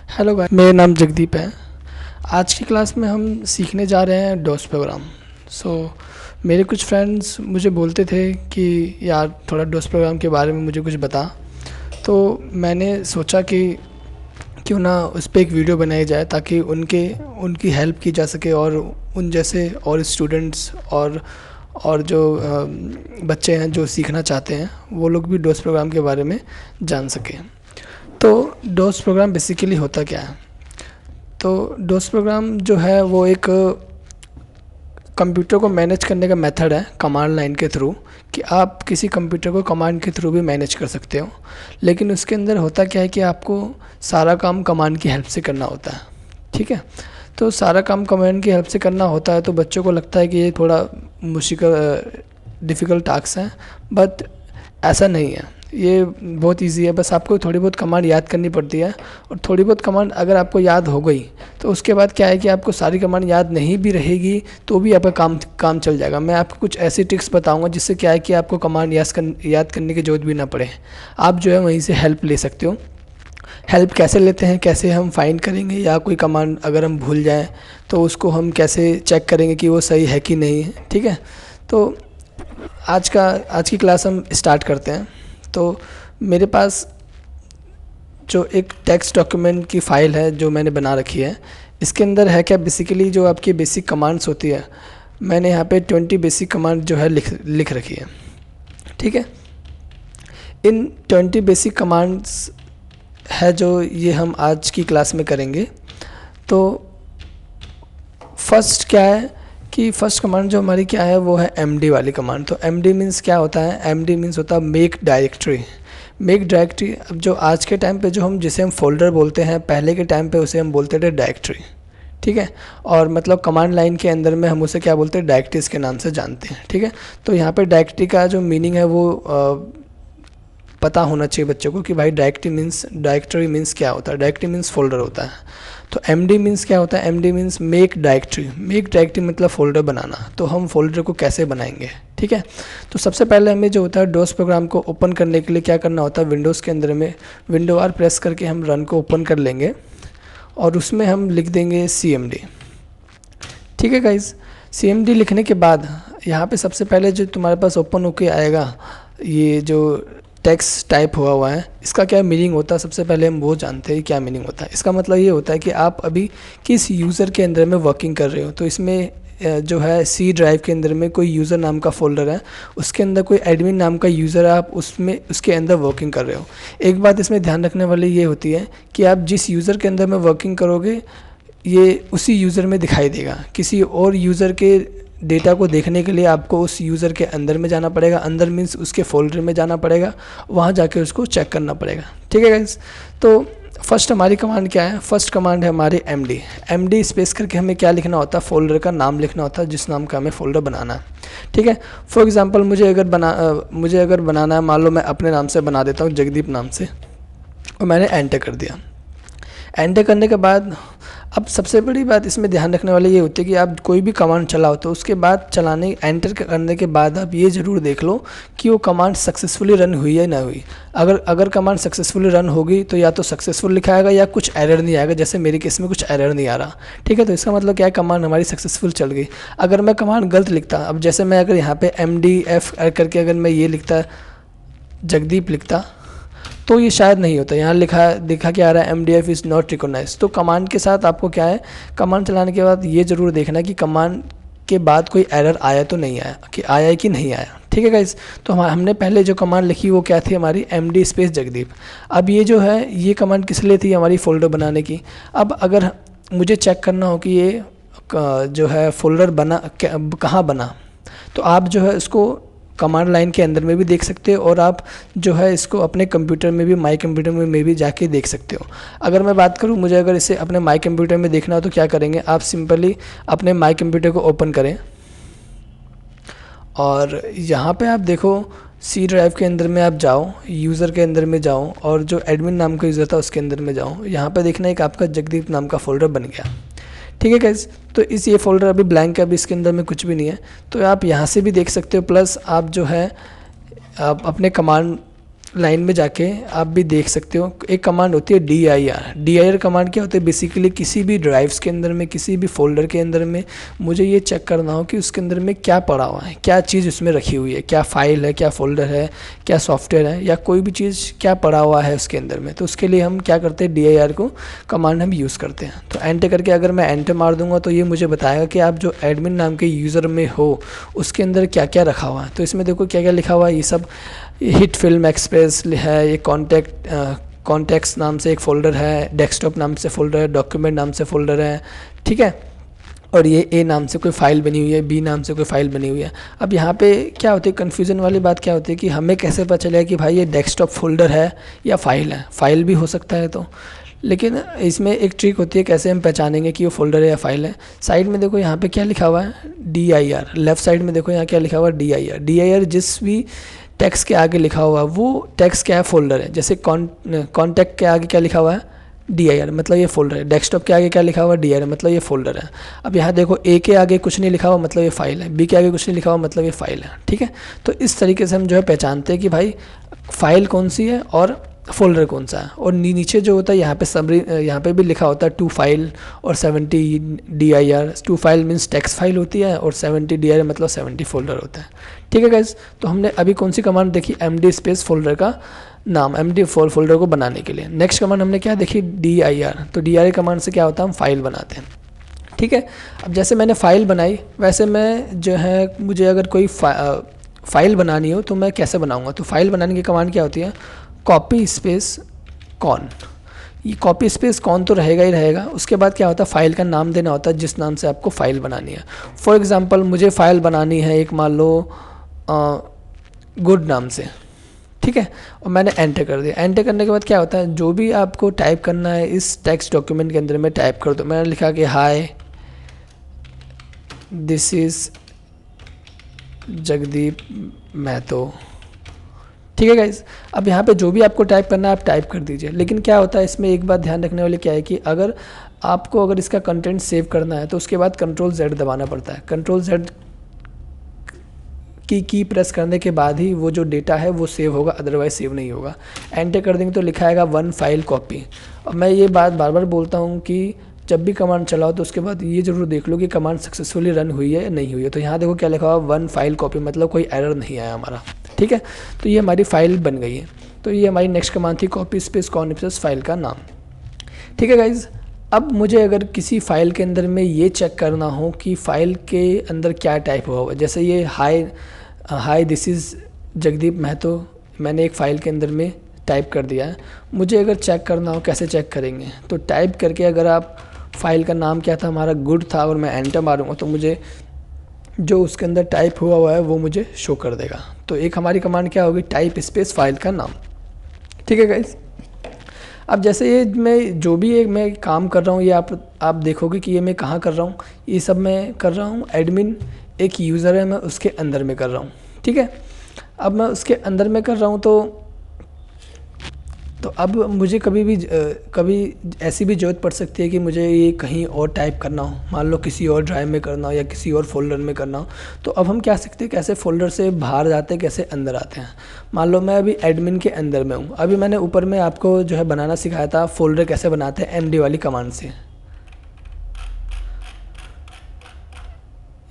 Hello guys, मेरा नाम जगदीप है। आज की क्लास में हम सीखने जा रहे हैं डॉस प्रोग्राम। मेरे कुछ फ्रेंड्स मुझे बोलते थे कि यार थोड़ा डॉस प्रोग्राम के बारे में मुझे कुछ बता। तो मैंने सोचा कि क्यों ना उस पे एक वीडियो बनाई जाए ताकि उनकी हेल्प की जा सके और उन जैसे और स्टूडेंट्स और जो बच्चे हैं जो सीखना चाहते हैं वो लोग भी डॉस प्रोग्राम के बारे में जान सकें। तो डॉस प्रोग्राम बेसिकली होता क्या है? तो डॉस प्रोग्राम जो है वो एक कंप्यूटर को मैनेज करने का मेथड है कमांड लाइन के थ्रू, कि आप किसी कंप्यूटर को कमांड के थ्रू भी मैनेज कर सकते हो। लेकिन उसके अंदर होता क्या है कि आपको सारा काम कमांड की हेल्प से करना होता है। ठीक है, तो सारा काम कमांड की हेल्प से करना होता है तो बच्चों को लगता है कि ये थोड़ा मुश्किल डिफ़िकल्ट टास्क है, बट ऐसा नहीं है। ये बहुत इजी है, बस आपको थोड़ी बहुत कमांड याद करनी पड़ती है। और थोड़ी बहुत कमांड अगर आपको याद हो गई तो उसके बाद क्या है कि आपको सारी कमांड याद नहीं भी रहेगी तो भी आपका काम चल जाएगा। मैं आपको कुछ ऐसी ट्रिक्स बताऊंगा जिससे क्या है कि आपको कमांड याद करने की ज़रूरत भी ना पड़े। आप जो है वहीं से हेल्प ले सकते हो। हेल्प कैसे लेते हैं, कैसे हम फाइंड करेंगे, या कोई कमांड अगर हम भूल जाएं तो उसको हम कैसे चेक करेंगे कि वो सही है कि नहीं है। ठीक है, तो आज की क्लास हम स्टार्ट करते हैं। तो मेरे पास जो एक टेक्स्ट डॉक्यूमेंट की फ़ाइल है जो मैंने बना रखी है, इसके अंदर है क्या, बेसिकली जो आपकी बेसिक कमांड्स होती है, मैंने यहाँ पे 20 बेसिक कमांड जो है लिख रखी है। ठीक है, इन 20 बेसिक कमांड्स है जो ये हम आज की क्लास में करेंगे। तो फर्स्ट क्या है कि फर्स्ट कमांड जो हमारी क्या है वो है एमडी वाली कमांड। तो एमडी मीन्स क्या होता है? एमडी मीन्स होता है मेक डायरेक्टरी। मेक डायरेक्टरी, अब जो आज के टाइम पे जो हम जिसे हम फोल्डर बोलते हैं, पहले के टाइम पे उसे हम बोलते थे डायरेक्टरी। ठीक है, और मतलब कमांड लाइन के अंदर में हम उसे क्या बोलते हैं? डायरेक्टरीज के नाम से जानते हैं। ठीक है, तो यहाँ पे डायरेक्टरी का जो मीनिंग है वो पता होना चाहिए बच्चों को कि भाई डायरेक्टरी मीन्स क्या होता है। डायरेक्टरी मीन्स फोल्डर होता है। तो एमडी मीन्स क्या होता है? MD means make directory. Make directory मतलब फ़ोल्डर बनाना। तो हम फोल्डर को कैसे बनाएंगे? ठीक है, तो सबसे पहले हमें जो होता है डॉस प्रोग्राम को ओपन करने के लिए क्या करना होता है? विंडोज़ के अंदर में विंडो आर प्रेस करके हम रन को ओपन कर लेंगे और उसमें हम लिख देंगे CMD। ठीक है गाइज, CMD लिखने के बाद यहाँ पे सबसे पहले जो तुम्हारे पास ओपन होके आएगा, ये जो टेक्स्ट टाइप हुआ है, इसका क्या मीनिंग होता है? सबसे पहले हम वो जानते हैं क्या मीनिंग होता है। इसका मतलब ये होता है कि आप अभी किस यूज़र के अंदर में वर्किंग कर रहे हो। तो इसमें जो है C ड्राइव के अंदर में कोई यूज़र नाम का फोल्डर है, उसके अंदर कोई एडमिन नाम का यूज़र है, आप उसके अंदर वर्किंग कर रहे हो। एक बात इसमें ध्यान रखने वाली ये होती है कि आप जिस यूज़र के अंदर में वर्किंग करोगे ये उसी यूज़र में दिखाई देगा। किसी और यूज़र के डेटा को देखने के लिए आपको उस यूज़र के अंदर में जाना पड़ेगा। अंदर मीन्स उसके फोल्डर में जाना पड़ेगा, वहाँ जाके उसको चेक करना पड़ेगा। ठीक है गाइस, तो फर्स्ट हमारी कमांड क्या है? फर्स्ट कमांड है हमारी एमडी स्पेस करके हमें क्या लिखना होता है? फोल्डर का नाम लिखना होता है जिस नाम का हमें फोल्डर बनाना है। ठीक है, फॉर एग्जांपल मुझे अगर बनाना है, मान लो मैं अपने नाम से बना देता हूँ, जगदीप नाम से, और मैंने एंटर कर दिया। एंटर करने के बाद अब सबसे बड़ी बात इसमें ध्यान रखने वाली ये होती है कि आप कोई भी कमांड चलाओ तो उसके बाद एंटर करने के बाद आप ये ज़रूर देख लो कि वो कमांड सक्सेसफुली रन हुई या ना हुई। अगर कमांड सक्सेसफुली रन होगी तो या तो सक्सेसफुल लिखा आएगा या कुछ एरर नहीं आएगा, जैसे मेरे केस में कुछ एरर नहीं आ रहा। ठीक है, तो इसका मतलब क्या है? कमांड हमारी सक्सेसफुल चल गई। अगर मैं कमांड गलत लिखता, अब जैसे मैं अगर यहाँ पे MDF करके अगर मैं ये लिखता, जगदीप लिखता, तो ये शायद नहीं होता। यहाँ लिखा क्या आ रहा है? MDF is not recognize. तो कमांड के साथ आपको क्या है, कमांड चलाने के बाद ये ज़रूर देखना कि कमांड के बाद कोई एरर आया तो नहीं आया, कि आया है कि नहीं आया। ठीक है गाइस, तो हमने पहले जो कमांड लिखी वो क्या थी? हमारी MD स्पेस जगदीप। अब ये जो है ये कमांड किस लिए थी? हमारी फ़ोल्डर बनाने की। अब अगर मुझे चेक करना हो कि ये जो है फ़ोल्डर बना कहाँ बना, तो आप जो है इसको कमांड लाइन के अंदर में भी देख सकते हो और आप जो है इसको अपने कंप्यूटर में भी, माई कंप्यूटर में भी जाके देख सकते हो। अगर मैं बात करूँ, मुझे अगर इसे अपने माई कंप्यूटर में देखना हो तो क्या करेंगे? आप सिंपली अपने माई कंप्यूटर को ओपन करें और यहाँ पे आप देखो C ड्राइव के अंदर में आप जाओ, यूज़र के अंदर में जाओ और जो एडमिन नाम का यूज़र था उसके अंदर में जाओ। यहाँ पे देखना एक आपका जगदीप नाम का फ़ोल्डर बन गया। ठीक है गाइस, तो ये फोल्डर अभी ब्लैंक है, अभी इसके अंदर में कुछ भी नहीं है। तो आप यहाँ से भी देख सकते हो, प्लस आप जो है आप अपने कमांड लाइन में जाके आप भी देख सकते हो, एक कमांड होती है DIR कमांड क्या होती है, बेसिकली किसी भी ड्राइव्स के अंदर में, किसी भी फोल्डर के अंदर में मुझे ये चेक करना हो कि उसके अंदर में क्या पड़ा हुआ है, क्या चीज़ उसमें रखी हुई है, क्या फाइल है, क्या फोल्डर है, क्या सॉफ्टवेयर है, या कोई भी चीज़ क्या पड़ा हुआ है उसके अंदर में। तो उसके लिए हम क्या करते हैं, DIR को कमांड हम यूज़ करते हैं। तो एंटर करके अगर मैं एंटर मार दूंगा तो ये मुझे बताएगा कि आप जो एडमिन नाम के यूज़र में हो उसके अंदर क्या क्या रखा हुआ है। तो इसमें देखो क्या क्या लिखा हुआ है, ये सब हिट फिल्म एक्सप्रेस है, ये कॉन्टैक्ट्स नाम से एक फ़ोल्डर है, डेस्कटॉप नाम से फ़ोल्डर है, डॉक्यूमेंट नाम से फ़ोल्डर है, ठीक है। और ये ए नाम से कोई फ़ाइल बनी हुई है, बी नाम से कोई फ़ाइल बनी हुई है। अब यहाँ पे क्या होती है, कन्फ्यूज़न वाली बात क्या होती है कि हमें कैसे पता चलेगा कि भाई ये डेस्कटॉप फ़ोल्डर है या फ़ाइल है। फ़ाइल भी हो सकता है तो, लेकिन इसमें एक ट्रिक होती है कैसे हम पहचानेंगे कि वो फ़ोल्डर है या फाइल है। साइड में देखो यहाँ पे क्या लिखा हुआ है, DIR। लेफ़्ट साइड में देखो यहाँ क्या लिखा हुआ है, DIR जिस भी टेक्स्ट के आगे लिखा हुआ है वो टेक्स्ट क्या है, फ़ोल्डर है। जैसे कॉन्टैक्ट के आगे क्या लिखा हुआ है, DIR, मतलब ये फ़ोल्डर है। डेस्कटॉप के आगे क्या लिखा हुआ है, DIR, मतलब ये फ़ोल्डर है। अब यहाँ देखो ए के आगे कुछ नहीं लिखा हुआ, मतलब ये फाइल है, बी के आगे कुछ नहीं लिखा हुआ, मतलब ये फाइल है, ठीक है। तो इस तरीके से हम जो है पहचानते हैं कि भाई फाइल कौन सी है और फ़ोल्डर कौन सा है। और नीचे जो होता है यहाँ पे समरी, यहाँ पे भी लिखा होता है 2 फाइल और 70 DIR। 2 file means text file होती है और 70 DIR मतलब 70 फोल्डर होता है, ठीक है गाइज। तो हमने अभी कौन सी कमांड देखी, MD स्पेस फोल्डर का नाम, MD फोल्डर को बनाने के लिए। नेक्स्ट कमांड हमने क्या देखी, DIR। तो DIR कमांड से क्या होता है, हम फाइल बनाते हैं, ठीक है। अब जैसे मैंने फ़ाइल बनाई वैसे मैं जो है, मुझे अगर कोई फ़ाइल बनानी हो तो मैं कैसे बनाऊंगा। तो फाइल बनाने की कमांड क्या होती है, कॉपी स्पेस कॉन। ये कॉपी स्पेस कॉन तो रहेगा ही रहेगा। उसके बाद क्या होता है, फ़ाइल का नाम देना होता है जिस नाम से आपको फ़ाइल बनानी है। फॉर एग्ज़ाम्पल मुझे फ़ाइल बनानी है एक, मान लो गुड नाम से, ठीक है। और मैंने एंटर कर दिया। एंटर करने के बाद क्या होता है, जो भी आपको टाइप करना है इस टेक्स्ट डॉक्यूमेंट के अंदर में टाइप कर दो। मैंने लिखा कि hi this is Jagdeep Mahato, ठीक है गाइज। अब यहाँ पे जो भी आपको टाइप करना है आप टाइप कर दीजिए। लेकिन क्या होता है इसमें एक बात ध्यान रखने वाली क्या है कि अगर आपको अगर इसका कंटेंट सेव करना है तो उसके बाद Ctrl+Z दबाना पड़ता है। Ctrl+Z की प्रेस करने के बाद ही वो जो डेटा है वो सेव होगा, अदरवाइज सेव नहीं होगा। एंटर कर देंगे तो लिखा आएगा 1 फाइल कॉपी। और मैं ये बात बार बार बोलता हूँ कि जब भी कमांड चलाओ तो उसके बाद ये जरूर देख लो कि कमांड सक्सेसफुली रन हुई है या नहीं हुई है। तो यहाँ देखो क्या लिखा हुआ, 1 फाइल कॉपी, मतलब कोई एरर नहीं आया हमारा, ठीक है। तो ये हमारी फाइल बन गई है। तो ये हमारी नेक्स्ट कमांड थी, copy space con space file का नाम, ठीक है गाइज। अब मुझे अगर किसी फाइल के अंदर में ये चेक करना हो कि फ़ाइल के अंदर क्या टाइप हुआ हुआ, जैसे ये hi this is Jagdeep Mahato मैंने एक फ़ाइल के अंदर में टाइप कर दिया है। मुझे अगर चेक करना हो, कैसे चेक करेंगे, तो टाइप करके अगर आप फाइल का नाम क्या था, हमारा गुड था, और मैं एंटर मारूंगा तो मुझे जो उसके अंदर टाइप हुआ है वो मुझे शो कर देगा। तो एक हमारी कमांड क्या होगी, टाइप स्पेस फाइल का नाम, ठीक है गाइज। अब जैसे ये मैं जो भी एक मैं काम कर रहा हूँ, ये आप देखोगे कि ये मैं कहाँ कर रहा हूँ, ये सब मैं कर रहा हूँ एडमिन एक यूज़र है, मैं उसके अंदर में कर रहा हूँ, ठीक है। अब मैं उसके अंदर में कर रहा हूँ तो अब मुझे कभी ऐसी भी ज़रूरत पड़ सकती है कि मुझे ये कहीं और टाइप करना हो, मान लो किसी और ड्राइव में करना हो या किसी और फोल्डर में करना हो। तो अब हम क्या सकते हैं, कैसे फोल्डर से बाहर जाते हैं, कैसे अंदर आते हैं। मान लो मैं अभी एडमिन के अंदर में हूँ। अभी मैंने ऊपर में आपको जो है बनाना सिखाया था फोल्डर कैसे बनाते हैं MD वाली कमांड से।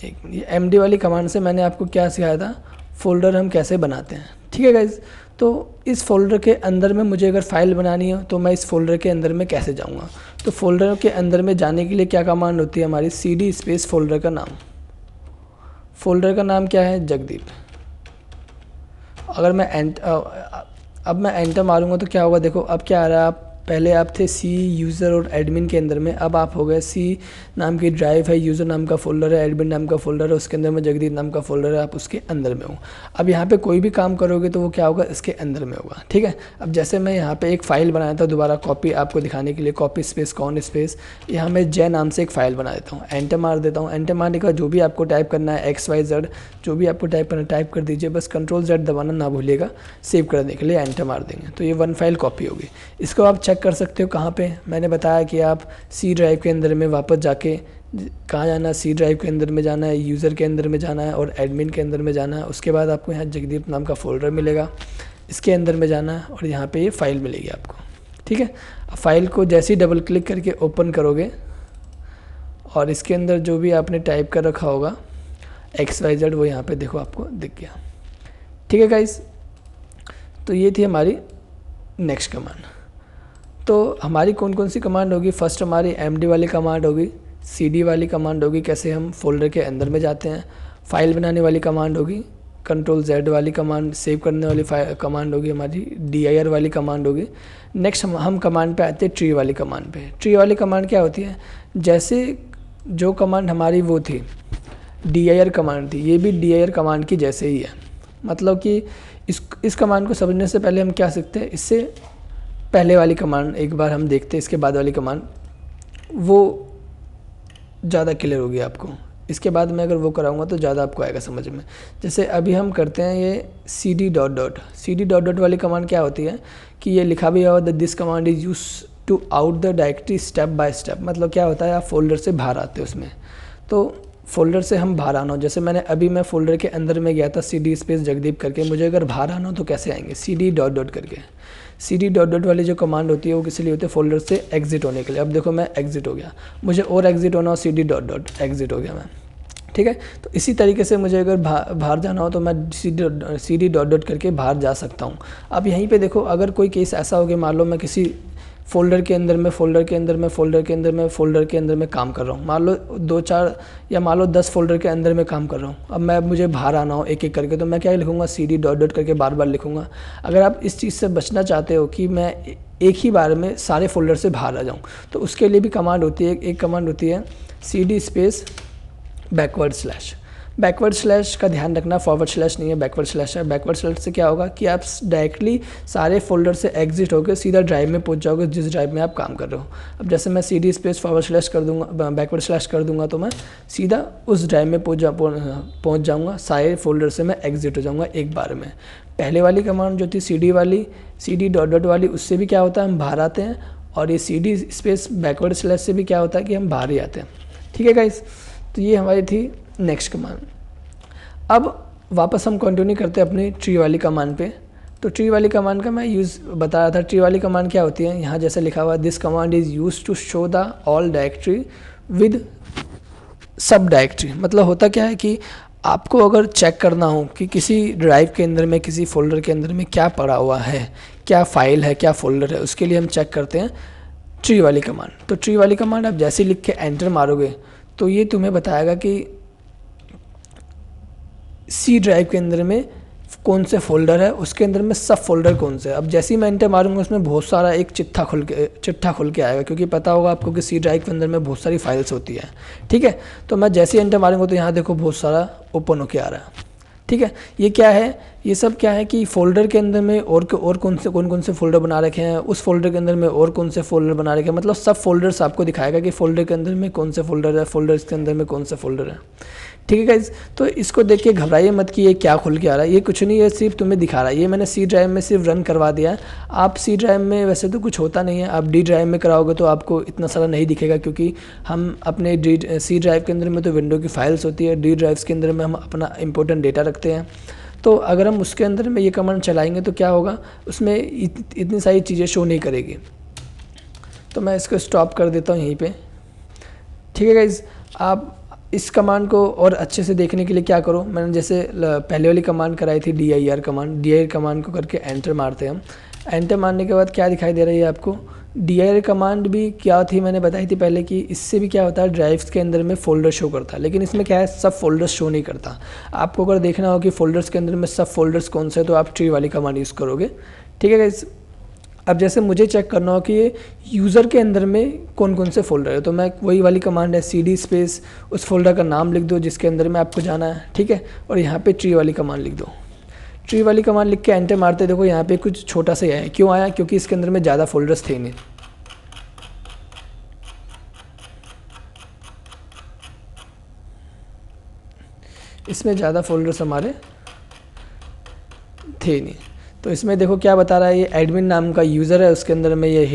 ये MD वाली कमांड से मैंने आपको क्या सिखाया था, फ़ोल्डर हम कैसे बनाते हैं, ठीक है गाइज़। तो इस फोल्डर के अंदर में मुझे अगर फ़ाइल बनानी हो तो मैं इस फोल्डर के अंदर में कैसे जाऊंगा। तो फोल्डर के अंदर में जाने के लिए क्या कमांड होती है हमारी, CD स्पेस फोल्डर का नाम। फोल्डर का नाम क्या है, जगदीप। अगर मैं अब मैं एंटर मारूंगा तो क्या होगा, देखो अब क्या आ रहा है, आप पहले आप थे C यूज़र और एडमिन के अंदर में, अब आप हो गए C नाम की ड्राइव है, यूज़र नाम का फ़ोल्डर है, एडमिन नाम का फ़ोल्डर है, उसके अंदर में जगदीप नाम का फ़ोल्डर है, आप उसके अंदर में हो। अब यहाँ पे कोई भी काम करोगे तो वो क्या होगा, इसके अंदर में होगा, ठीक है। अब जैसे मैं यहाँ पे एक फ़ाइल बनाया था, दोबारा कॉपी आपको दिखाने के लिए, कॉपी स्पेस कॉन स्पेस, यहाँ मैं जय नाम से एक फ़ाइल बना देता हूँ, एंटर मार देता हूँ। एंटर मारने का जो भी आपको टाइप करना है XYZ, जो भी आपको टाइप करना है टाइप कर दीजिए, बस Ctrl+Z दबाना ना भूलिएगा। सेव करने के लिए एंटर मार देंगे तो ये 1 फाइल कॉपी होगी। इसको आप चेक कर सकते हो कहाँ पे, मैंने बताया कि आप C ड्राइव के अंदर में वापस जाके कहाँ जाना है, C ड्राइव के अंदर में जाना है, यूज़र के अंदर में जाना है और एडमिन के अंदर में जाना है। उसके बाद आपको यहाँ जगदीप नाम का फ़ोल्डर मिलेगा, इसके अंदर में जाना है और यहाँ पे ये फाइल मिलेगी आपको, ठीक है। अब फाइल को जैसे ही डबल क्लिक करके ओपन करोगे और इसके अंदर जो भी आपने टाइप कर रखा होगा XYZ वो यहाँ पे देखो आपको दिख गया, ठीक है गाइस। तो ये थी हमारी नेक्स्ट कमांड। तो हमारी कौन कौन सी कमांड होगी, फर्स्ट हमारी MD वाली कमांड होगी, CD वाली कमांड होगी, कैसे हम फोल्डर के अंदर में जाते हैं, फाइल बनाने वाली कमांड होगी, Ctrl+Z वाली कमांड सेव करने वाली कमांड होगी हमारी, dir वाली कमांड होगी। नेक्स्ट हम कमांड पे आते हैं ट्री वाली कमांड पे। ट्री वाली कमांड क्या होती है, जैसे जो कमांड हमारी वो थी dir कमांड थी, ये भी dir कमांड की जैसे ही है। मतलब कि इस कमांड को समझने से पहले हम क्या सीखते हैं, इससे पहले वाली कमांड एक बार हम देखते हैं, इसके बाद वाली कमांड वो ज़्यादा क्लियर होगी आपको। इसके बाद मैं अगर वो कराऊंगा तो ज़्यादा आपको आएगा समझ में। जैसे अभी हम करते हैं ये cd ... वाली कमांड क्या होती है कि ये लिखा भी हुआ this command is use to out the directory step by step. मतलब क्या होता है, आप फोल्डर से बाहर आते हो उसमें, तो फोल्डर से हम बाहर आना हो, जैसे मैं फोल्डर के अंदर में गया था CD स्पेस जगदीप करके, मुझे अगर बाहर आना हो तो कैसे आएंगे, cd ... करके। cd ... वाली जो कमांड होती है वो किस लिए होती है, फोल्डर से एग्जिट होने के लिए। अब देखो मैं एग्जिट हो गया, मुझे और एग्जिट होना हो, cd ... एग्जिट हो गया मैं, ठीक है। तो इसी तरीके से मुझे अगर बाहर जाना हो तो मैं cd ... करके बाहर जा सकता हूँ। अब यहीं पे देखो, अगर कोई केस ऐसा हो गया, मान लो मैं किसी फोल्डर के अंदर में काम कर रहा हूँ, मान लो 2-4 या मान लो 10 फोल्डर के अंदर में काम कर रहा हूँ। अब मुझे बाहर आना हो एक एक करके, तो मैं क्या लिखूँगा, cd ... करके बार बार लिखूँगा। अगर आप इस चीज़ से बचना चाहते हो कि मैं एक ही बार में सारे फोल्डर से बाहर आ जाऊँ, तो उसके लिए भी कमांड होती है, एक कमांड होती है cd स्पेस बैकवर्ड स्लैश का ध्यान रखना, फॉरवर्ड स्लैश नहीं है, बैकवर्ड स्लैश है। बैकवर्ड स्लैश से क्या होगा कि आप डायरेक्टली सारे फोल्डर से एग्जिट होकर सीधा ड्राइव में पहुंच जाओगे जिस ड्राइव में आप काम कर रहे हो। अब जैसे मैं cd स्पेस फॉरवर्ड स्लैश कर दूंगा, बैकवर्ड स्लैश कर दूंगा, तो मैं सीधा उस ड्राइव में पहुंच जाऊंगा, सारे फोल्डर से मैं एग्जिट हो जाऊंगा एक बार में। पहले वाली कमांड जो थी cd वाली, उससे भी क्या होता है, हम बाहर आते हैं, और ये cd स्पेस बैकवर्ड स्लैश से भी क्या होता है कि हम बाहर ही आते हैं, ठीक है गाइस। तो ये हमारी थी नेक्स्ट कमांड। अब वापस हम कंटिन्यू करते हैं अपनी ट्री वाली कमांड पे। तो ट्री वाली कमांड का मैं यूज़ बता रहा था। ट्री वाली कमांड क्या होती है, यहाँ जैसे लिखा हुआ है, this command is use to show the all directory with sub directory. मतलब होता क्या है कि आपको अगर चेक करना हो कि किसी ड्राइव के अंदर में, किसी फोल्डर के अंदर में क्या पड़ा हुआ है, क्या फाइल है, क्या फोल्डर है, उसके लिए हम चेक करते हैं ट्री वाली कमांड। तो ट्री वाली कमांड आप जैसे लिख के एंटर मारोगे तो ये तुम्हें बताएगा कि सी ड्राइव के अंदर में कौन से फोल्डर है, उसके अंदर में सब फोल्डर कौन से है। अब जैसे ही मैं एंटर मारूंगा उसमें बहुत सारा एक चिट्ठा खुल के आएगा, क्योंकि पता होगा आपको कि सी ड्राइव के अंदर में बहुत सारी फाइल्स होती है, ठीक है। तो मैं जैसे ही एंटर मारूंगा तो यहाँ देखो बहुत सारा ओपन होके आ रहा है, ठीक है। ये क्या है, ये सब क्या है कि फोल्डर के अंदर में और कौन से फोल्डर बना रखे हैं, उस फोल्डर के अंदर में और कौन से फोल्डर बना रखे हैं। मतलब सब फोल्डर्स आपको दिखाएगा कि फोल्डर के अंदर में कौन से फोल्डर है, फोल्डर्स के अंदर में कौन से फोल्डर है, ठीक है गाइज। तो इसको देख के घबराइए मत कि ये क्या खुल के आ रहा है, ये कुछ नहीं है, सिर्फ तुम्हें दिखा रहा है। ये मैंने सी ड्राइव में सिर्फ रन करवा दिया है। आप सी ड्राइव में वैसे तो कुछ होता नहीं है, आप डी ड्राइव में कराओगे तो आपको इतना सारा नहीं दिखेगा, क्योंकि हम अपने सी ड्राइव के अंदर में तो विंडो की फाइल्स होती है, डी ड्राइव्स के अंदर में हम अपना इंपॉर्टेंट डेटा रखते हैं। तो अगर हम उसके अंदर में ये कमांड चलाएंगे तो क्या होगा, उसमें इतनी सारी चीज़ें शो नहीं करेगी। तो मैं इसको स्टॉप कर देता हूँ यहीं पे, ठीक है गाइज। आप इस कमांड को और अच्छे से देखने के लिए क्या करो, मैंने जैसे पहले वाली कमांड कराई थी dir कमांड को करके एंटर मारते हैं हम। एंटर मारने के बाद क्या दिखाई दे रही है आपको, dir कमांड भी क्या थी मैंने बताई थी पहले कि इससे भी क्या होता है, ड्राइव्स के अंदर में फोल्डर शो करता है, लेकिन इसमें क्या है, सब फोल्डर्स शो नहीं करता। आपको अगर देखना हो कि फोल्डर्स के अंदर में सब फोल्डर्स कौन से है तो आप ट्री वाली कमांड यूज़ करोगे, ठीक है गाइस। अब जैसे मुझे चेक करना हो कि ये यूज़र के अंदर में कौन कौन से फोल्डर है, तो मैं वही वाली कमांड है cd स्पेस उस फोल्डर का नाम लिख दो जिसके अंदर में आपको जाना है, ठीक है। और यहाँ पे ट्री वाली कमांड लिख दो। ट्री वाली कमांड लिख के एंटर मारते देखो यहाँ पे कुछ छोटा सा आया है। क्यों आया, क्योंकि इसके अंदर में ज़्यादा फोल्डर्स थे नहीं। इसमें ज़्यादा फोल्डर्स हमारे थे नहीं। तो इसमें देखो क्या बता रहा है, ये एडमिन नाम का यूज़र है, उसके अंदर में ये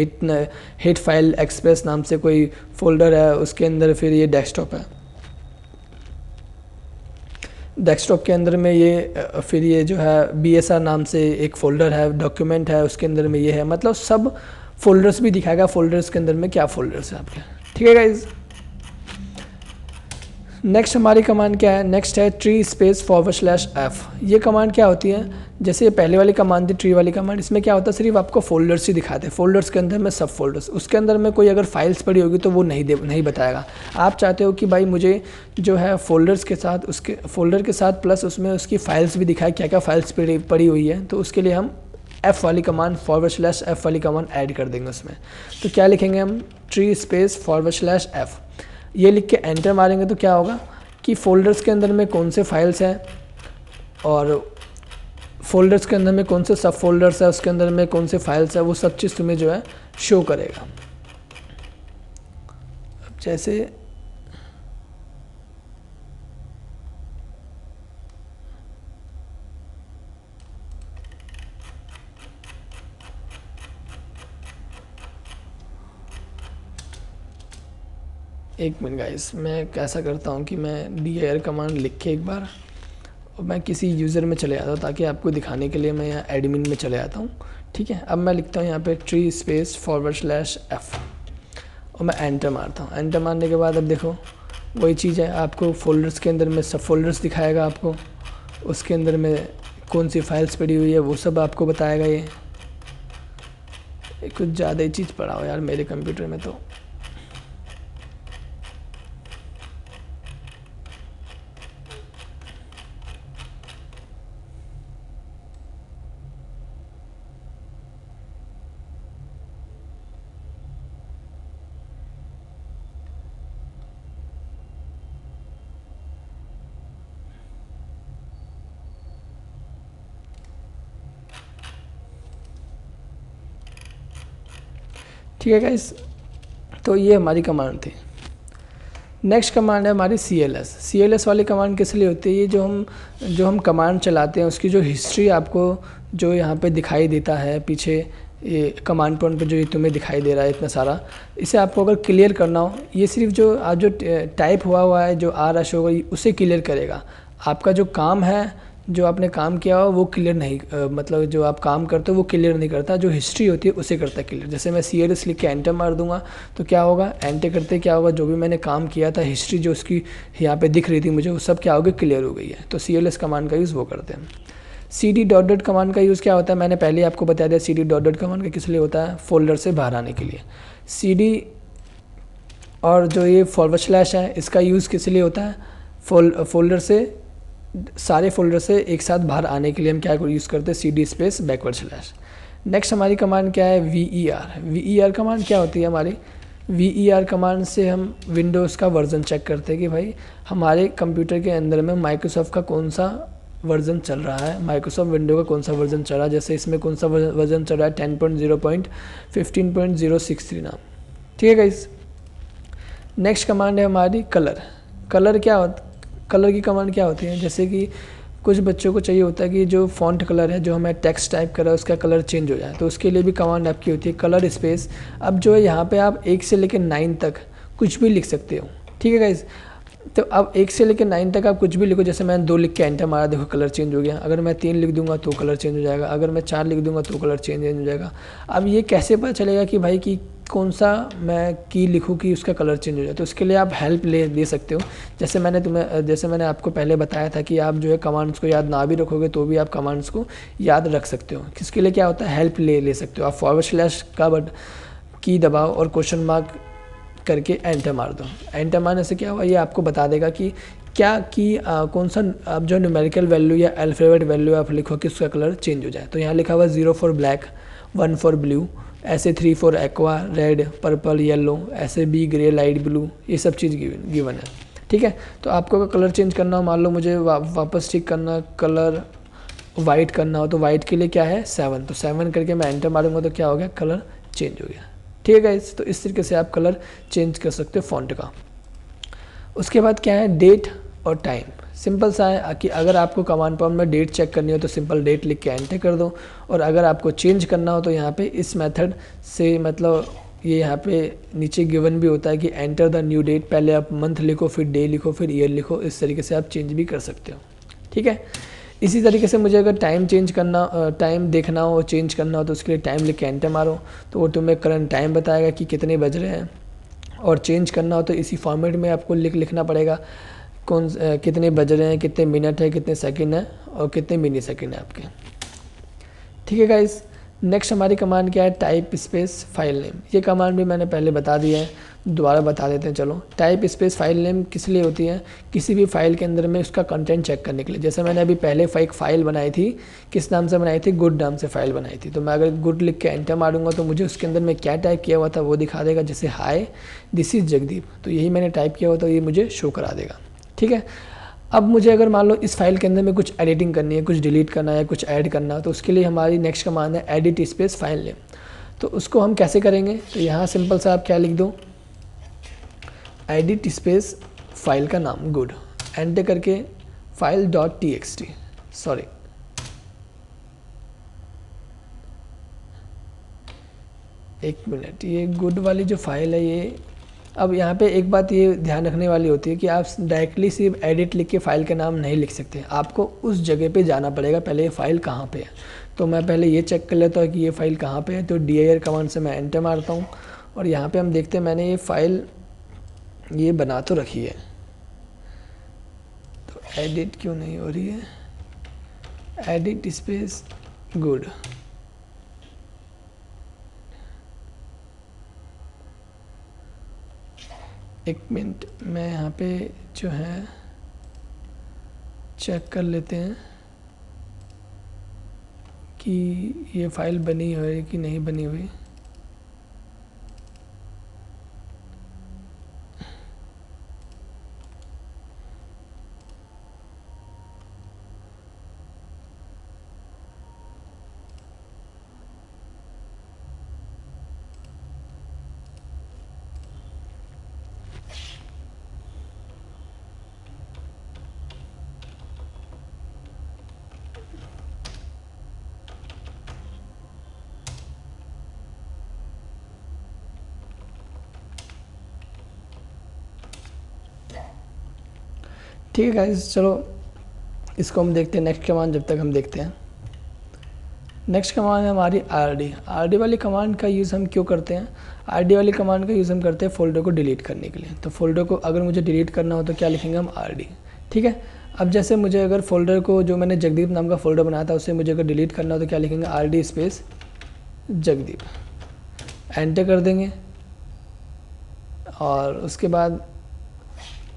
हिट फाइल एक्सप्रेस नाम से कोई फोल्डर है, उसके अंदर फिर ये डेस्कटॉप है। डेस्कटॉप के अंदर में ये फिर ये जो है BSR नाम से एक फ़ोल्डर है, डॉक्यूमेंट है, उसके अंदर में ये है, मतलब सब फोल्डर्स भी दिखाएगा, फोल्डर्स के अंदर में क्या फोल्डर्स है आपके। ठीक है गाइज। नेक्स्ट हमारी कमांड क्या है, नेक्स्ट है ट्री स्पेस /f। ये कमांड क्या होती है, जैसे पहले वाली कमांड थी ट्री वाली कमांड, इसमें क्या होता है सिर्फ आपको फोल्डर्स ही दिखाते हैं, फोल्डर्स के अंदर में सब फोल्डर्स, उसके अंदर में कोई अगर फाइल्स पड़ी होगी तो वो नहीं बताएगा। आप चाहते हो कि भाई मुझे जो है फोल्डर्स के साथ, उसके फोल्डर के साथ प्लस उसमें उसकी फाइल्स भी दिखाए, क्या क्या फाइल्स पड़ी हुई है, तो उसके लिए हम F वाली कमांड /f वाली कमांड ऐड कर देंगे उसमें। तो क्या लिखेंगे हम, ट्री स्पेस /f। ये लिख के एंटर मारेंगे तो क्या होगा कि फ़ोल्डर्स के अंदर में कौन से फाइल्स हैं और फोल्डर्स के अंदर में कौन से सब फोल्डर्स है, उसके अंदर में कौन से फाइल्स है, वो सब चीज़ तुम्हें जो है शो करेगा। अब जैसे एक मिनट गाइस, मैं कैसा करता हूँ कि मैं dir कमांड लिख के एक बार और मैं किसी यूज़र में चले जाता हूँ ताकि आपको दिखाने के लिए मैं यहाँ एडमिन में चले जाता हूँ। ठीक है, अब मैं लिखता हूँ यहाँ पे ट्री स्पेस /f और मैं एंटर मारता हूँ। एंटर मारने के बाद अब देखो वही चीज़ है, आपको फोल्डर्स के अंदर में सब फोल्डर्स दिखाएगा, आपको उसके अंदर में कौन सी फाइल्स पड़ी हुई है वो सब आपको बताएगा। ये कुछ ज़्यादा ही चीज़ पड़ा हो यार मेरे कंप्यूटर में तो। ठीक है गाइस, तो ये हमारी कमांड थी। नेक्स्ट कमांड है हमारी CLS वाली कमांड किस लिए होती है, ये जो हम कमांड चलाते हैं उसकी जो हिस्ट्री आपको जो यहाँ पे दिखाई देता है पीछे, ये कमांड पॉइंट पे जो ये तुम्हें दिखाई दे रहा है इतना सारा, इसे आपको अगर क्लियर करना हो, ये सिर्फ जो आज जो टाइप हुआ है जो आ रहा शो होगा उसे क्लियर करेगा। आपका जो काम है, जो आपने काम किया हो वो क्लियर नहीं, मतलब जो आप काम करते हो वो क्लियर नहीं करता, जो हिस्ट्री होती है उसे करता है क्लियर। जैसे मैं CLS लिख के एंटर मार दूंगा तो क्या होगा, एंटर करते क्या होगा, जो भी मैंने काम किया था हिस्ट्री जो उसकी यहाँ पे दिख रही थी मुझे, वो सब क्या हो गया, क्लियर हो गई है। तो CLS कमांड का यूज़ वो करते हैं। CD ... कमांड का यूज़ क्या होता है, मैंने पहले आपको बता दिया। CD ... कमांड का किस लिए होता है, फोल्डर से बाहर आने के लिए। CD और जो ये / है इसका यूज़ किस लिए होता है, फोल्डर से सारे फोल्डर से एक साथ बाहर आने के लिए हम क्या यूज़ करते हैं, CD स्पेस /। नेक्स्ट हमारी कमांड क्या है, VER कमांड क्या होती है हमारी, VER कमांड से हम विंडोज़ का वर्जन चेक करते हैं कि भाई हमारे कंप्यूटर के अंदर में माइक्रोसॉफ्ट का कौन सा वर्जन चल रहा है, माइक्रोसॉफ्ट विंडो का कौन सा वर्जन चल रहा है। जैसे इसमें कौन सा वर्जन चल रहा है, 10.0.15.063 नाम। ठीक है गाइस। नेक्स्ट कमांड है हमारी कलर की कमांड क्या होती है, जैसे कि कुछ बच्चों को चाहिए होता है कि जो फॉन्ट कलर है, जो हमें टेक्स्ट टाइप कर रहा है उसका कलर चेंज हो जाए, तो उसके लिए भी कमांड आपकी होती है कलर स्पेस। अब जो है यहाँ पे आप 1 से लेकर 9 तक कुछ भी लिख सकते हो। ठीक है गाइज, तो अब 1 से लेकर 9 तक आप कुछ भी लिखो। जैसे मैंने 2 लिख के एंटर मारा, देखो कलर चेंज हो गया। अगर मैं 3 लिख दूंगा तो कलर चेंज हो जाएगा, अगर मैं 4 लिख दूंगा तो कलर चेंज हो जाएगा। अब ये कैसे पता चलेगा कि भाई कि कौन सा मैं की लिखूँ कि उसका कलर चेंज हो जाए, तो उसके लिए आप हेल्प ले सकते हो। जैसे मैंने आपको पहले बताया था कि आप जो है कमांड्स को याद ना भी रखोगे तो भी आप कमांड्स को याद रख सकते हो। किसके लिए क्या होता है, हेल्प ले सकते हो आप। / का की दबाओ और क्वेश्चन मार्क करके एंटर मार दो। एंटर मारने से क्या हुआ, ये आपको बता देगा कि क्या की कौन सा आप जो न्यूमेरिकल वैल्यू या अल्फ़ाबेट वैल्यू आप लिखो कि उसका कलर चेंज हो जाए। तो यहाँ लिखा हुआ 0 फॉर ब्लैक, 1 फॉर ब्लू, ऐसे 3 for aqua, red, purple, yellow, ऐसे B ग्रे, लाइट ब्लू, ये सब चीज़ गिवन है। ठीक है, तो आपको अगर कलर चेंज करना हो, मान लो मुझे वापस ठीक करना, कलर वाइट करना हो, तो वाइट के लिए क्या है 7, तो 7 करके मैं एंटर मारूंगा तो क्या हो गया, कलर चेंज हो गया। ठीक है गाइस, तो इस तरीके से आप कलर चेंज कर सकते हो फॉन्ट का। उसके बाद क्या है, डेट और टाइम। सिंपल सा है कि अगर आपको कमांड प्रॉम्प्ट में डेट चेक करनी हो तो सिंपल डेट लिख के एंटर कर दो, और अगर आपको चेंज करना हो तो यहाँ पे इस मेथड से, मतलब ये यहाँ पे नीचे गिवन भी होता है कि एंटर द न्यू डेट, पहले आप मंथ लिखो, फिर डे लिखो, फिर ईयर लिखो, इस तरीके से आप चेंज भी कर सकते हो। ठीक है। इसी तरीके से मुझे अगर टाइम चेंज करना, टाइम देखना हो, चेंज करना हो, तो उसके लिए टाइम लिख के एंटर मारो तो वो तुम्हें करंट टाइम बताएगा कि कितने बज रहे हैं। और चेंज करना हो तो इसी फॉर्मेट में आपको लिखना पड़ेगा कितने बज रहे हैं, कितने मिनट है, कितने सेकंड है और कितने मिली सेकंड है आपके। ठीक है गाइस। नेक्स्ट हमारी कमांड क्या है, टाइप स्पेस फाइल नेम। ये कमांड भी मैंने पहले बता दिया है, दोबारा बता देते हैं। चलो, टाइप स्पेस फाइल नेम किस लिए होती है, किसी भी फाइल के अंदर में उसका कंटेंट चेक करने के लिए। जैसे मैंने अभी पहले एक फ़ाइल बनाई थी, किस नाम से बनाई थी, गुड नाम से फ़ाइल बनाई थी। तो मैं अगर गुड लिख के एंटर मारूंगा तो मुझे उसके अंदर में क्या टाइप किया हुआ था वो दिखा देगा। जैसे हाय दिस इज़ जगदीप, तो यही मैंने टाइप किया हुआ तो ये मुझे शो करा देगा। ठीक है। अब मुझे अगर मान लो इस फाइल के अंदर में कुछ एडिटिंग करनी है, कुछ डिलीट करना है, कुछ ऐड करना, तो उसके लिए हमारी नेक्स्ट कमांड है एडिट स्पेस फाइल नेम। तो उसको हम कैसे करेंगे, तो यहाँ सिंपल सा आप क्या लिख दो, एडिट स्पेस फाइल का नाम गुड, एंटर करके फाइल डॉट txt, सॉरी एक मिनट, ये गुड वाली जो फाइल है ये, अब यहाँ पे एक बात ये ध्यान रखने वाली होती है कि आप डायरेक्टली सिर्फ एडिट लिख के फ़ाइल का नाम नहीं लिख सकते, आपको उस जगह पे जाना पड़ेगा पहले ये फ़ाइल कहाँ पे है। तो मैं पहले ये चेक कर लेता हूँ कि ये फ़ाइल कहाँ पे है। तो dir कमांड से मैं एंटर मारता हूँ और यहाँ पे हम देखते हैं मैंने ये फ़ाइल ये बना तो रखी है, तो एडिट क्यों नहीं हो रही है, एडिट स्पेस गुड। एक मिनट, मैं यहाँ पे जो है चेक कर लेते हैं कि ये फ़ाइल बनी हुई कि नहीं बनी हुई। ठीक है गाइस, चलो इसको हम देखते हैं नेक्स्ट कमांड। जब तक हम देखते हैं नेक्स्ट कमांड है हमारी आर डी वाली कमांड का यूज़ हम क्यों करते हैं, आर वाली कमांड का यूज़ हम करते हैं फ़ोल्डर को डिलीट करने के लिए। तो फ़ोल्डर को अगर मुझे डिलीट करना हो तो क्या लिखेंगे हम आर। ठीक है। अब जैसे मुझे अगर फ़ोल्डर को, जो मैंने जगदीप नाम का फ़ोल्डर बनाया था, उसे मुझे अगर डिलीट करना हो तो क्या लिखेंगे आर स्पेस जगदीप, एंटर कर देंगे। और उसके बाद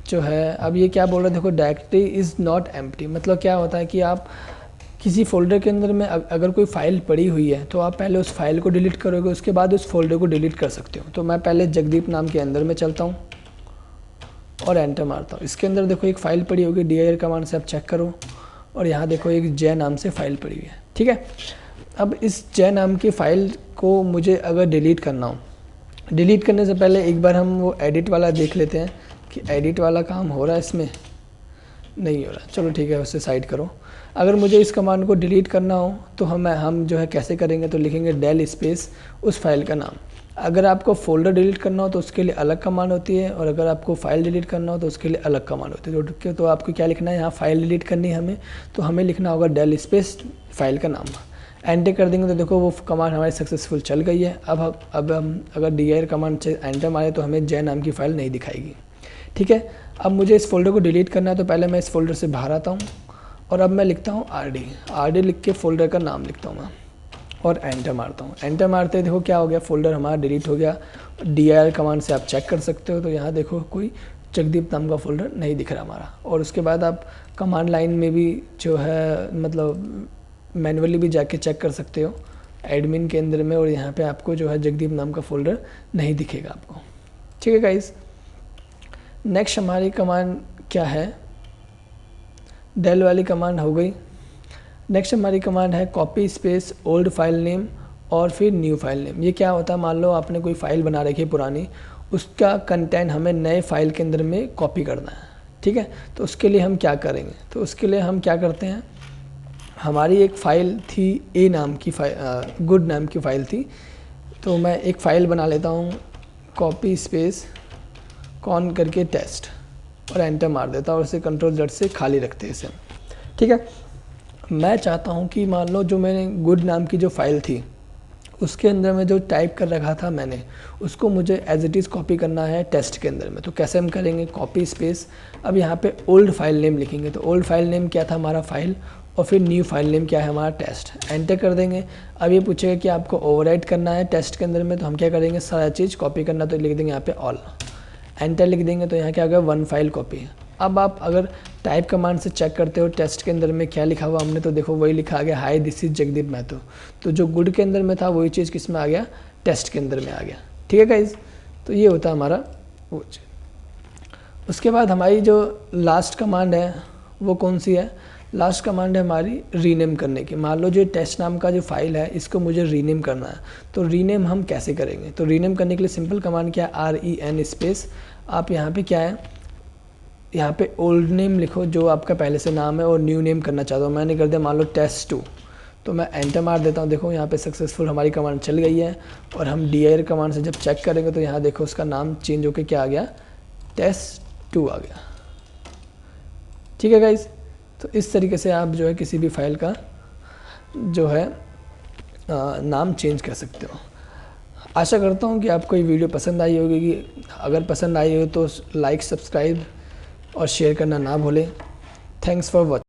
जो है अब ये क्या बोल रहा है, देखो डायरेक्टरी इज़ नॉट एम्प्टी, मतलब क्या होता है कि आप किसी फ़ोल्डर के अंदर में अगर कोई फ़ाइल पड़ी हुई है तो आप पहले उस फाइल को डिलीट करोगे, उसके बाद उस फोल्डर को डिलीट कर सकते हो। तो मैं पहले जगदीप नाम के अंदर में चलता हूँ और एंटर मारता हूँ। इसके अंदर देखो एक फ़ाइल पड़ी होगी, dir कमांड से आप चेक करो और यहाँ देखो एक जय नाम से फ़ाइल पड़ी हुई है। ठीक है। अब इस जय नाम की फ़ाइल को मुझे अगर डिलीट करना हो, डिलीट करने से पहले एक बार हम वो एडिट वाला देख लेते हैं कि एडिट वाला काम हो रहा है, इसमें नहीं हो रहा। चलो ठीक है, उससे साइड करो। अगर मुझे इस कमांड को डिलीट करना हो तो हम जो है कैसे करेंगे, तो लिखेंगे डेल स्पेस उस फाइल का नाम। अगर आपको फ़ोल्डर डिलीट करना हो तो उसके लिए अलग कमांड होती है, और अगर आपको फ़ाइल डिलीट करना हो तो उसके लिए अलग कमांड होती है। तो आपको क्या लिखना है, यहाँ फ़ाइल डिलीट करनी है हमें, तो हमें लिखना होगा डेल स्पेस फाइल का नाम। एंटर कर देंगे तो देखो वो कमांड हमारी सक्सेसफुल चल गई है। अब हम अगर dir कमांड से एंटर मारे तो हमें जय नाम की फ़ाइल नहीं दिखाएगी। ठीक है। अब मुझे इस फोल्डर को डिलीट करना है तो पहले मैं इस फोल्डर से बाहर आता हूँ और अब मैं लिखता हूँ आर डी लिख के फ़ोल्डर का नाम लिखता हूँ मैं और एंटर मारता हूँ। एंटर मारते देखो क्या हो गया, फ़ोल्डर हमारा डिलीट हो गया। dir कमांड से आप चेक कर सकते हो, तो यहाँ देखो कोई जगदीप नाम का फ़ोल्डर नहीं दिख रहा हमारा। और उसके बाद आप कमांड लाइन में भी जो है मतलब मैनुअली भी जाके चेक कर सकते हो एडमिन के अंदर में, और यहाँ पे आपको जो है जगदीप नाम का फ़ोल्डर नहीं दिखेगा आपको। ठीक है गाइस। नेक्स्ट हमारी कमांड क्या है, डेल वाली कमांड हो गई। नेक्स्ट हमारी कमांड है copy space old file name और फिर न्यू फाइल नेम। ये क्या होता है, मान लो आपने कोई फ़ाइल बना रखी है पुरानी, उसका कंटेंट हमें नए फाइल के अंदर में कॉपी करना है। ठीक है। तो उसके लिए हम क्या करेंगे, तो उसके लिए हम क्या करते हैं, हमारी एक फ़ाइल थी ए नाम की गुड नाम की फ़ाइल थी, तो मैं एक फ़ाइल बना लेता हूँ कॉपी स्पेस कॉन करके टेस्ट और एंटर मार देता हूँ और इसे कंट्रोल Z से खाली रखते हैं इसे। ठीक है। मैं चाहता हूँ कि मान लो जो मैंने गुड नाम की जो फाइल थी उसके अंदर में जो टाइप कर रखा था मैंने, उसको मुझे एज इट इज़ कॉपी करना है टेस्ट के अंदर में। तो कैसे हम करेंगे, कॉपी स्पेस, अब यहाँ पे ओल्ड फाइल नेम लिखेंगे। तो ओल्ड फाइल नेम क्या था हमारा फाइल, और फिर न्यू फाइल नेम क्या है हमारा टेस्ट, एंटर कर देंगे। अब ये पूछेगा कि आपको ओवरराइट करना है टेस्ट के अंदर में, तो हम क्या करेंगे, सारा चीज़ कॉपी करना, तो लिख देंगे यहाँ पे ऑल, एंटर लिख देंगे। तो यहाँ क्या आ गया, वन फाइल कॉपी। अब आप अगर टाइप कमांड से चेक करते हो टेस्ट के अंदर में क्या लिखा हुआ हमने, तो देखो वही लिखा आ गया, hi this is Jagdeep Mahato. तो जो गुड के अंदर में था वही चीज़ किस में आ गया, टेस्ट के अंदर में आ गया। ठीक है गाइज, तो ये होता है हमारा वो चीज़। उसके बाद हमारी जो लास्ट कमांड है वो कौन सी है, लास्ट कमांड है हमारी रीनेम करने की। मान लो जो टेस्ट नाम का जो फाइल है इसको मुझे रीनेम करना है, तो रीनेम हम कैसे करेंगे। तो रीनेम करने के लिए सिंपल कमांड क्या है, REN स्पेस, आप यहाँ पे क्या है, यहाँ पे ओल्ड नेम लिखो जो आपका पहले से नाम है, और न्यू नेम करना चाहता हूँ, मैंने कर दिया मान लो टेस्ट2। तो मैं एंटर मार देता हूँ, देखो यहाँ पे सक्सेसफुल हमारी कमांड चल गई है। और हम dir कमांड से जब चेक करेंगे तो यहाँ देखो उसका नाम चेंज होकर क्या आ गया, टेस्ट2 आ गया। ठीक है गाइज, तो इस तरीके से आप जो है किसी भी फाइल का जो है नाम चेंज कर सकते हो। आशा करता हूँ कि आपको ये वीडियो पसंद आई होगी। कि अगर पसंद आई हो तो लाइक, सब्सक्राइब और शेयर करना ना भूलें। Thanks for watching.